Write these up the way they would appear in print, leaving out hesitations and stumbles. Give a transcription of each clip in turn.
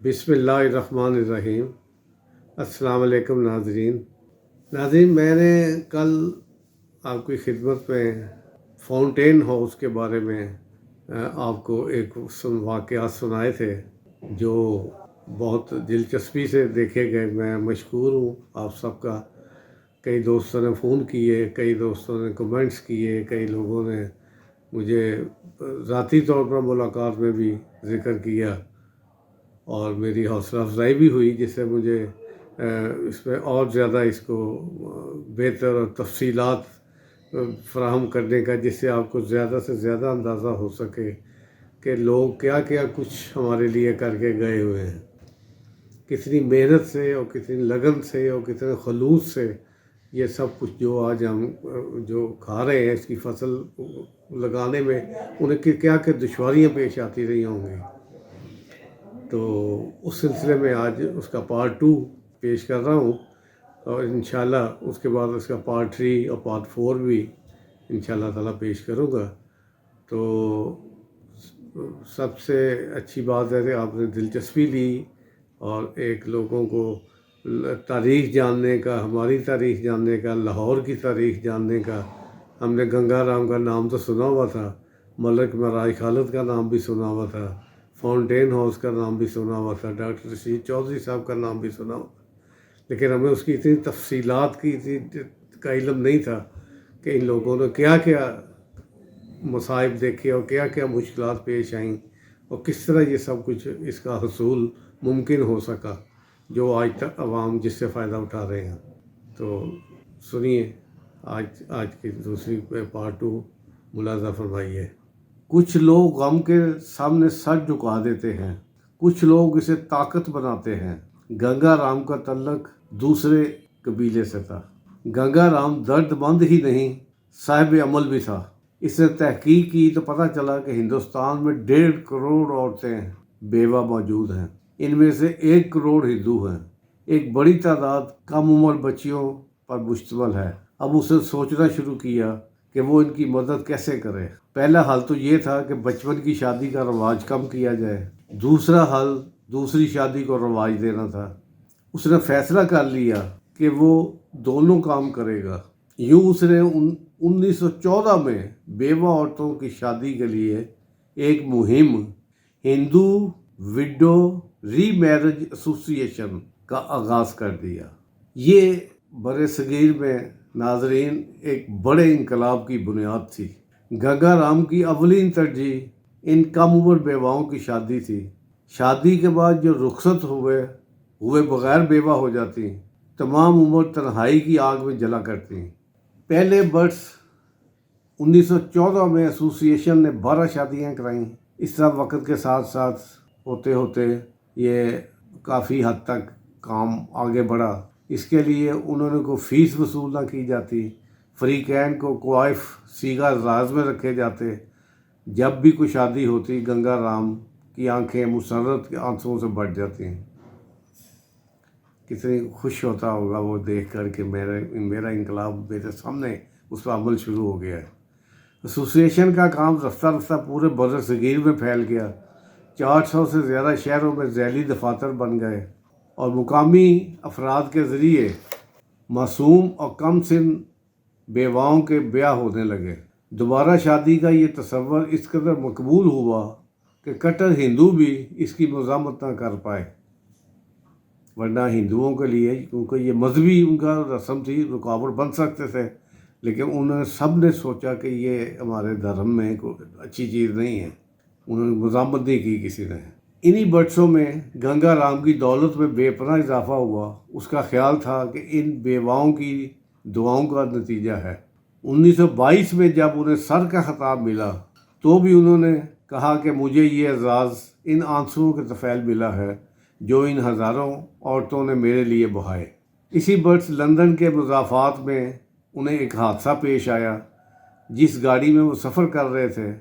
بسم اللہ الرحمن الرحیم۔ السلام علیکم ناظرین، میں نے کل آپ کی خدمت میں فاؤنٹین ہاؤس کے بارے میں آپ کو ایک واقعات سنائے تھے جو بہت دلچسپی سے دیکھے گئے۔ میں مشکور ہوں آپ سب کا۔ کئی دوستوں نے فون کیے، کئی دوستوں نے کمنٹس کیے، کئی لوگوں نے مجھے ذاتی طور پر ملاقات میں بھی ذکر کیا اور میری حوصلہ افزائی بھی ہوئی، جس سے مجھے اس میں اور زیادہ اس کو بہتر اور تفصیلات فراہم کرنے کا، جس سے آپ کو زیادہ سے زیادہ اندازہ ہو سکے کہ لوگ کیا کیا کچھ ہمارے لیے کر کے گئے ہوئے ہیں، کتنی محنت سے اور کتنی لگن سے اور کتنے خلوص سے یہ سب کچھ جو آج ہم جو کھا رہے ہیں، اس کی فصل لگانے میں انہیں کیا کیا دشواریاں پیش آتی رہی ہوں گی۔ تو اس سلسلے میں آج اس کا پارٹ 2 پیش کر رہا ہوں، اور انشاءاللہ اس کے بعد اس کا پارٹ 3 اور پارٹ 4 بھی انشاءاللہ تعالیٰ پیش کروں گا۔ تو سب سے اچھی بات ہے کہ آپ نے دلچسپی لی اور ایک لوگوں کو تاریخ جاننے کا، ہماری تاریخ جاننے کا، لاہور کی تاریخ جاننے کا۔ ہم نے گنگا رام کا نام تو سنا ہوا تھا، ملک مراج خالد کا نام بھی سنا ہوا تھا، فاؤنٹین ہاؤس کا نام بھی سنا ہوا تھا، ڈاکٹر رشید چودھری صاحب کا نام بھی سنا ہوا تھا، لیکن ہمیں اس کی اتنی تفصیلات کی کا علم نہیں تھا کہ ان لوگوں نے کیا کیا مصائب دیکھے اور کیا کیا مشکلات پیش آئیں اور کس طرح یہ سب کچھ اس کا حصول ممکن ہو سکا، جو آج تک عوام جس سے فائدہ اٹھا رہے ہیں۔ تو سنیے آج کی دوسری پارٹ 2 ملاحظہ فرمائیے۔ کچھ لوگ غم کے سامنے سر جھکا دیتے ہیں، کچھ لوگ اسے طاقت بناتے ہیں۔ گنگا رام کا تعلق دوسرے قبیلے سے تھا۔ گنگا رام درد مند ہی نہیں، صاحب عمل بھی تھا۔ اس نے تحقیق کی تو پتہ چلا کہ ہندوستان میں 1.5 کروڑ عورتیں بیوہ موجود ہیں، ان میں سے 1 کروڑ ہندو ہیں۔ ایک بڑی تعداد کم عمر بچیوں پر مشتمل ہے۔ اب اس نے سوچنا شروع کیا کہ وہ ان کی مدد کیسے کرے۔ پہلا حل تو یہ تھا کہ بچپن کی شادی کا رواج کم کیا جائے، دوسرا حل دوسری شادی کو رواج دینا تھا۔ اس نے فیصلہ کر لیا کہ وہ دونوں کام کرے گا۔ یوں اس نے 1914 میں بیوہ عورتوں کی شادی کے لیے ایک مہم ہندو وڈو ری میرج ایسوسی ایشن کا آغاز کر دیا۔ یہ برصغیر میں ناظرین ایک بڑے انقلاب کی بنیاد تھی۔ گنگا رام کی اولین ترجیح ان کم عمر بیواؤں کی شادی تھی۔ شادی کے بعد جو رخصت ہوئے بغیر بیوہ ہو جاتی، تمام عمر تنہائی کی آگ میں جلا کرتی۔ پہلے برس 1914 میں ایسوسی ایشن نے 12 شادیاں کرائیں۔ اس طرح وقت کے ساتھ ساتھ ہوتے ہوتے یہ کافی حد تک کام آگے بڑھا۔ اس کے لیے انہوں نے کوئی فیس وصول نہ کی جاتی، فریقین کو کوائف سیگا اعزاز میں رکھے جاتے۔ جب بھی کوئی شادی ہوتی، گنگا رام کی آنکھیں مسرت کے آنسوؤں سے بھر جاتی ہیں۔ کتنی خوش ہوتا ہوگا وہ دیکھ کر کہ میرا انقلاب میرے سامنے اس پر عمل شروع ہو گیا ہے۔ ایسوسی ایشن کا کام رفتہ رفتہ پورے برصغیر میں پھیل گیا۔ 400 سے زیادہ شہروں میں ذیلی دفاتر بن گئے اور مقامی افراد کے ذریعے معصوم اور کم سن بیواؤں کے بیاہ ہونے لگے۔ دوبارہ شادی کا یہ تصور اس قدر مقبول ہوا کہ کٹر ہندو بھی اس کی مزاحمت نہ کر پائے، ورنہ ہندوؤں کے لیے، کیونکہ یہ مذہبی ان کا رسم تھی، رکاوٹ بن سکتے تھے، لیکن سب نے سوچا کہ یہ ہمارے دھرم میں کوئی اچھی چیز نہیں ہے، انہوں نے مزاحمت نہیں کی کسی نے۔ انہی برسوں میں گنگا رام کی دولت میں بے پناہ اضافہ ہوا۔ اس کا خیال تھا کہ ان بیواؤں کی دعاؤں کا نتیجہ ہے۔ 1922 میں جب انہیں سر کا خطاب ملا تو بھی انہوں نے کہا کہ مجھے یہ اعزاز ان آنسوؤں کے طفیل ملا ہے جو ان ہزاروں عورتوں نے میرے لیے بہائے۔ اسی برس لندن کے مضافات میں انہیں ایک حادثہ پیش آیا۔ جس گاڑی میں وہ سفر کر رہے تھے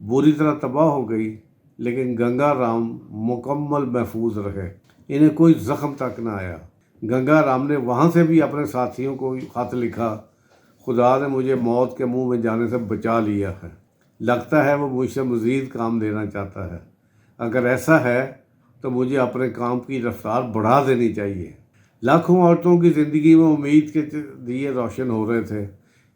بری طرح تباہ ہو گئی، لیکن گنگا رام مکمل محفوظ رہے، انہیں کوئی زخم تک نہ آیا۔ گنگا رام نے وہاں سے بھی اپنے ساتھیوں کو خط لکھا، خدا نے مجھے موت کے منہ میں جانے سے بچا لیا ہے، لگتا ہے وہ مجھ سے مزید کام لینا چاہتا ہے۔ اگر ایسا ہے تو مجھے اپنے کام کی رفتار بڑھا دینی چاہیے۔ لاکھوں عورتوں کی زندگی میں امید کے دیے روشن ہو رہے تھے۔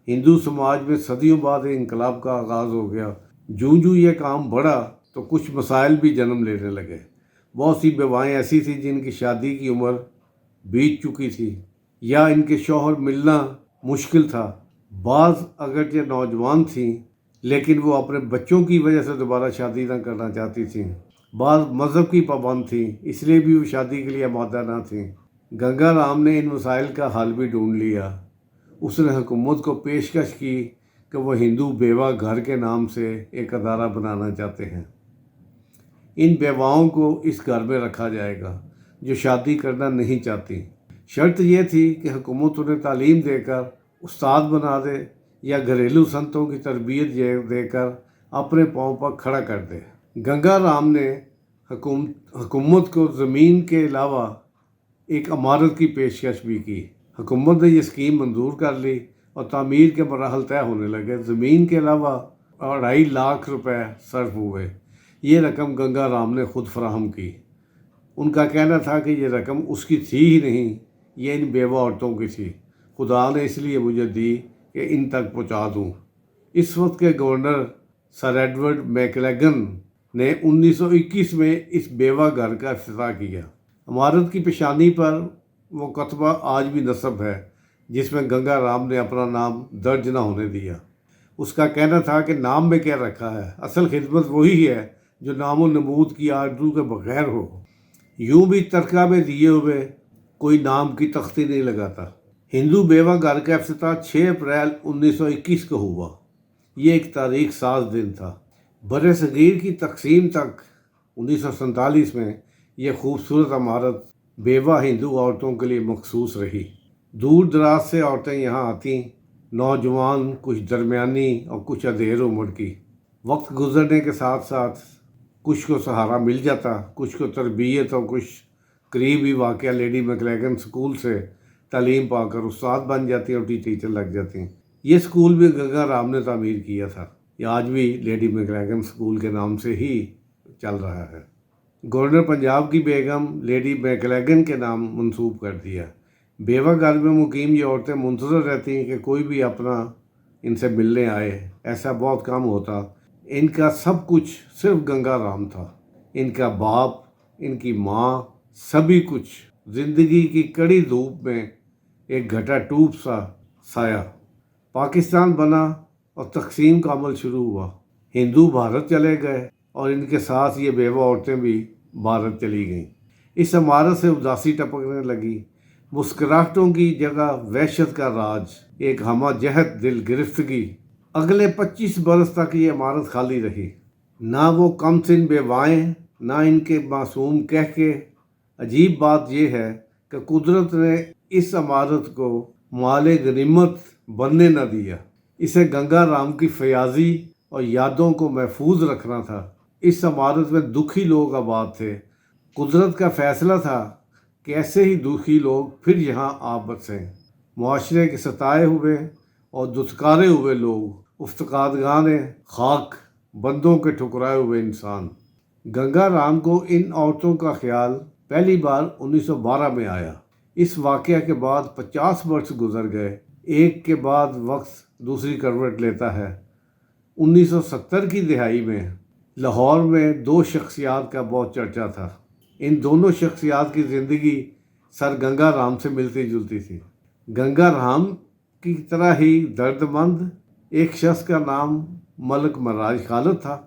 ہندو سماج میں صدیوں بعد انقلاب کا آغاز ہو گیا۔ جوں یہ کام بڑھا تو کچھ مسائل بھی جنم لینے لگے۔ بہت سی بیوائیں ایسی تھیں جن کی شادی کی عمر بیت چکی تھی یا ان کے شوہر ملنا مشکل تھا۔ بعض اگرچہ نوجوان تھیں لیکن وہ اپنے بچوں کی وجہ سے دوبارہ شادی نہ کرنا چاہتی تھیں۔ بعض مذہب کی پابند تھیں، اس لیے بھی وہ شادی کے لیے آمادہ نہ تھیں۔ گنگا رام نے ان مسائل کا حل بھی ڈھونڈ لیا۔ اس نے حکومت کو پیشکش کی کہ وہ ہندو بیوہ گھر کے نام سے ایک ادارہ بنانا چاہتے ہیں۔ ان بیواؤں کو اس گھر میں رکھا جائے گا جو شادی کرنا نہیں چاہتی۔ شرط یہ تھی کہ حکومت انہیں تعلیم دے کر استاد بنا دے یا گھریلو سنتوں کی تربیت دے کر اپنے پاؤں پر کھڑا کر دے۔ گنگا رام نے حکومت کو زمین کے علاوہ ایک عمارت کی پیشکش بھی کی۔ حکومت نے یہ اسکیم منظور کر لی اور تعمیر کے مراحل طے ہونے لگے۔ زمین کے علاوہ 2.5 لاکھ روپے صرف ہوئے۔ یہ رقم گنگا رام نے خود فراہم کی۔ ان کا کہنا تھا کہ یہ رقم اس کی تھی ہی نہیں، یہ ان بیوہ عورتوں کی تھی۔ خدا نے اس لیے مجھے دی کہ ان تک پہنچا دوں۔ اس وقت کے گورنر سر ایڈورڈ میکلیگن نے 1921 میں اس بیوہ گھر کا افتتاح کیا۔ عمارت کی پیشانی پر وہ کتبہ آج بھی نصب ہے جس میں گنگا رام نے اپنا نام درج نہ ہونے دیا۔ اس کا کہنا تھا کہ نام میں کیا رکھا ہے، اصل خدمت وہی ہے جو نام و نمود کی آرزو کے بغیر ہو۔ یوں بھی ترکہ میں دیے ہوئے کوئی نام کی تختی نہیں لگاتا۔ ہندو بیوہ گھر کا افتتاح 6 اپریل 1921 کو ہوا۔ یہ ایک تاریخ ساز دن تھا۔ بر صغیر کی تقسیم تک 1947 میں یہ خوبصورت عمارت بیوہ ہندو عورتوں کے لیے مخصوص رہی۔ دور دراز سے عورتیں یہاں آتیں، نوجوان، کچھ درمیانی اور کچھ ادھیر عمر کی۔ وقت گزرنے کے ساتھ ساتھ کچھ کو سہارا مل جاتا، کچھ کو تربیت اور کچھ قریبی واقعہ لیڈی میکلیگن اسکول سے تعلیم پا کر استاد بن جاتی اور ٹیچر لگ جاتی۔ یہ اسکول بھی گنگا رام نے تعمیر کیا تھا۔ یہ آج بھی لیڈی میکلیگن اسکول کے نام سے ہی چل رہا ہے۔ گورنر پنجاب کی بیگم لیڈی میکلیگن کے نام منسوب کر دیا۔ بیوہ گھر میں مقیم یہ عورتیں منتظر رہتی ہیں کہ کوئی بھی اپنا ان سے ملنے آئے۔ ایسا بہت کم ہوتا۔ ان کا سب کچھ صرف گنگا رام تھا۔ ان کا باپ، ان کی ماں، سبھی کچھ زندگی کی کڑی دھوپ میں ایک گھٹا ٹوپ سا سایہ۔ پاکستان بنا اور تقسیم کا عمل شروع ہوا۔ ہندو بھارت چلے گئے اور ان کے ساتھ یہ بیوہ عورتیں بھی بھارت چلی گئیں۔ اس عمارت سے اداسی ٹپکنے لگی۔ مسکراہٹوں کی جگہ وحشت کا راج، ایک ہمہ جہت دل گرفتگی۔ اگلے 25 برس تک یہ عمارت خالی رہی۔ نہ وہ کم سن بیوائیں، نہ ان کے معصوم کہکے۔ عجیب بات یہ ہے کہ قدرت نے اس عمارت کو مال غنیمت بننے نہ دیا۔ اسے گنگا رام کی فیاضی اور یادوں کو محفوظ رکھنا تھا۔ اس عمارت میں دکھی لوگ آباد تھے۔ قدرت کا فیصلہ تھا کہ ایسے ہی دکھی لوگ پھر یہاں آ بسیں۔ معاشرے کے ستائے ہوئے اور دھتکارے ہوئے لوگ، افتقادگان خاک، بندوں کے ٹھکرائے ہوئے انسان۔ گنگا رام کو ان عورتوں کا خیال پہلی بار 1912 میں آیا۔ اس واقعہ کے بعد 50 برس گزر گئے۔ ایک کے بعد وقت دوسری کروٹ لیتا ہے۔ 1970 کی دہائی میں لاہور میں 2 شخصیات کا بہت چرچا تھا۔ ان دونوں شخصیات کی زندگی سر گنگا رام سے ملتی جلتی تھی۔ گنگا رام کی طرح ہی درد مند ایک شخص کا نام ملک مراج خالد تھا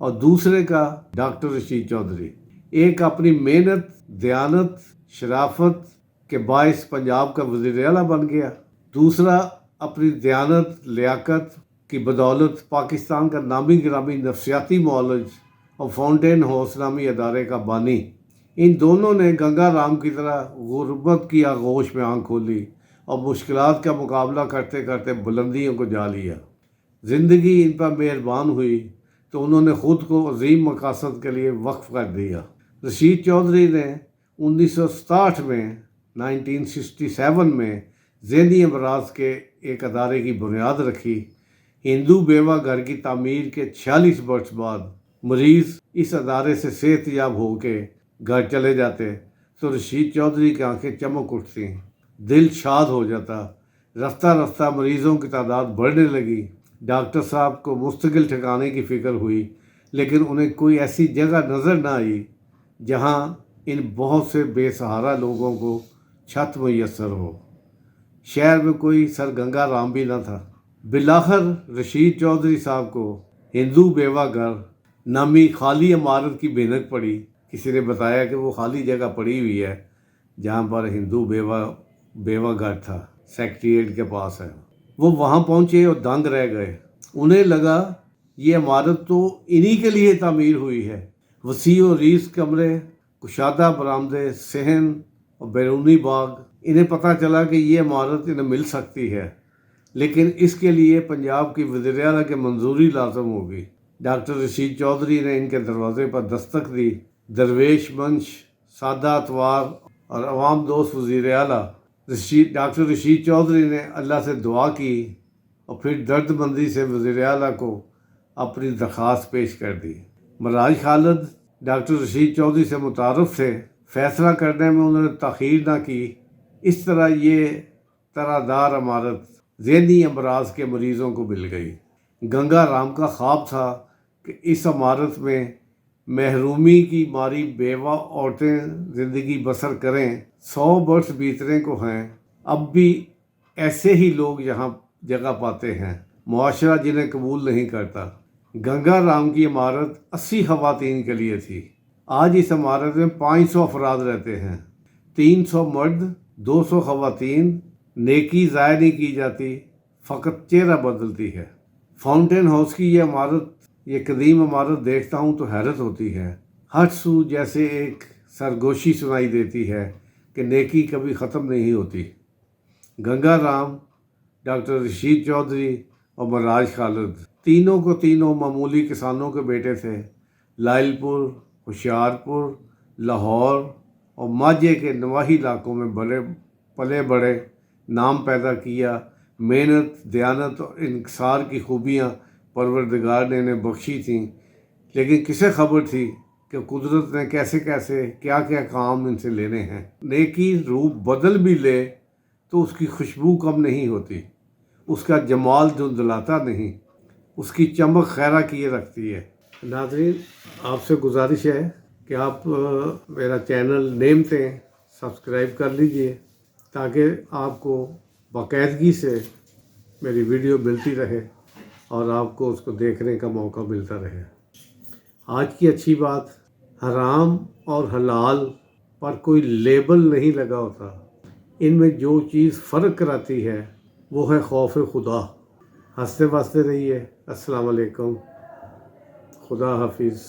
اور دوسرے کا ڈاکٹر رشید چودھری۔ ایک اپنی محنت، دیانت، شرافت کے باعث پنجاب کا وزیر اعلیٰ بن گیا۔ دوسرا اپنی دیانت، لیاقت کی بدولت پاکستان کا نامی گرامی نفسیاتی معالج اور فاؤنٹین ہاؤس نامی ادارے کا بانی۔ ان دونوں نے گنگا رام کی طرح غربت کی آغوش میں آنکھ کھولی اور مشکلات کا مقابلہ کرتے کرتے بلندیوں کو جا لیا۔ زندگی ان پر مہربان ہوئی تو انہوں نے خود کو عظیم مقاصد کے لیے وقف کر دیا۔ رشید چودھری نے 1967 میں ذہنی امراض کے ایک ادارے کی بنیاد رکھی۔ ہندو بیوہ گھر کی تعمیر کے 46 برس بعد مریض اس ادارے سے صحت یاب ہو کے گھر چلے جاتے تو رشید چودھری کی آنکھیں چمک اٹھتی، دل شاد ہو جاتا۔ رفتہ رفتہ مریضوں کی تعداد بڑھنے لگی۔ ڈاکٹر صاحب کو مستقل ٹھکانے کی فکر ہوئی، لیکن انہیں کوئی ایسی جگہ نظر نہ آئی جہاں ان بہت سے بے سہارا لوگوں کو چھت میسر ہو۔ شہر میں کوئی سر گنگا رام بھی نہ تھا۔ بالآخر رشید چودھری صاحب کو ہندو بیوہ گھر نامی خالی عمارت کی بھینک پڑی۔ کسی نے بتایا کہ وہ خالی جگہ پڑی ہوئی ہے جہاں پر ہندو بیوہ گھر تھا، سیکریٹریٹ کے پاس ہے۔ وہ وہاں پہنچے اور دنگ رہ گئے۔ انہیں لگا یہ عمارت تو انہی کے لیے تعمیر ہوئی ہے۔ وسیع و ریز کمرے، کشادہ برآمدے، صحن اور بیرونی باغ۔ انہیں پتہ چلا کہ یہ عمارت انہیں مل سکتی ہے، لیکن اس کے لیے پنجاب کی وزیر اعلیٰ کی منظوری لازم ہوگی۔ ڈاکٹر رشید چودھری نے ان کے دروازے پر دستک دی۔ درویش منش، سادہ اتوار اور عوام دوست وزیر اعلیٰ ڈاکٹر رشید چودھری نے اللہ سے دعا کی اور پھر درد مندی سے وزیر اعلیٰ کو اپنی درخواست پیش کر دی۔ مراج خالد ڈاکٹر رشید چودھری سے متعارف تھے۔ فیصلہ کرنے میں انہوں نے تاخیر نہ کی۔ اس طرح یہ طرح دار عمارت ذہنی امراض کے مریضوں کو مل گئی۔ گنگا رام کا خواب تھا کہ اس عمارت میں محرومی کی ماری بیوہ عورتیں زندگی بسر کریں۔ 100 برس بیتنے کو ہیں، اب بھی ایسے ہی لوگ یہاں جگہ پاتے ہیں، معاشرہ جنہیں قبول نہیں کرتا۔ گنگا رام کی عمارت 80 خواتین کے لیے تھی۔ آج اس عمارت میں 500 افراد رہتے ہیں، 300 مرد، 200 خواتین۔ نیکی ضائع نہیں کی جاتی، فقط چہرہ بدلتی ہے۔ فاؤنٹین ہاؤس کی یہ عمارت، یہ قدیم عمارت دیکھتا ہوں تو حیرت ہوتی ہے۔ ہر سو جیسے ایک سرگوشی سنائی دیتی ہے کہ نیکی کبھی ختم نہیں ہوتی۔ گنگا رام، ڈاکٹر رشید چودھری اور مراج خالد تینوں معمولی کسانوں کے بیٹے تھے۔ لائل پور، ہوشیارپور، لاہور اور ماجھے کے نواحی علاقوں میں پلے بڑے، نام پیدا کیا۔ محنت، دیانت اور انکسار کی خوبیاں پروردگار نے انہیں بخشی تھیں، لیکن کسے خبر تھی کہ قدرت نے کیسے کیا کام ان سے لینے ہیں۔ نیکی روپ بدل بھی لے تو اس کی خوشبو کم نہیں ہوتی، اس کا جمال دھندلاتا نہیں، اس کی چمک خیرہ کیے رکھتی ہے۔ ناظرین، آپ سے گزارش ہے کہ آپ میرا چینل نیمتے سبسکرائب کر لیجئے تاکہ آپ کو باقاعدگی سے میری ویڈیو ملتی رہے اور آپ کو اس کو دیکھنے کا موقع ملتا رہے۔ آج کی اچھی بات، حرام اور حلال پر کوئی لیبل نہیں لگا ہوتا۔ ان میں جو چیز فرق کراتی ہے وہ ہے خوف خدا۔ ہنستے بستے رہیے۔ السلام علیکم، خدا حافظ۔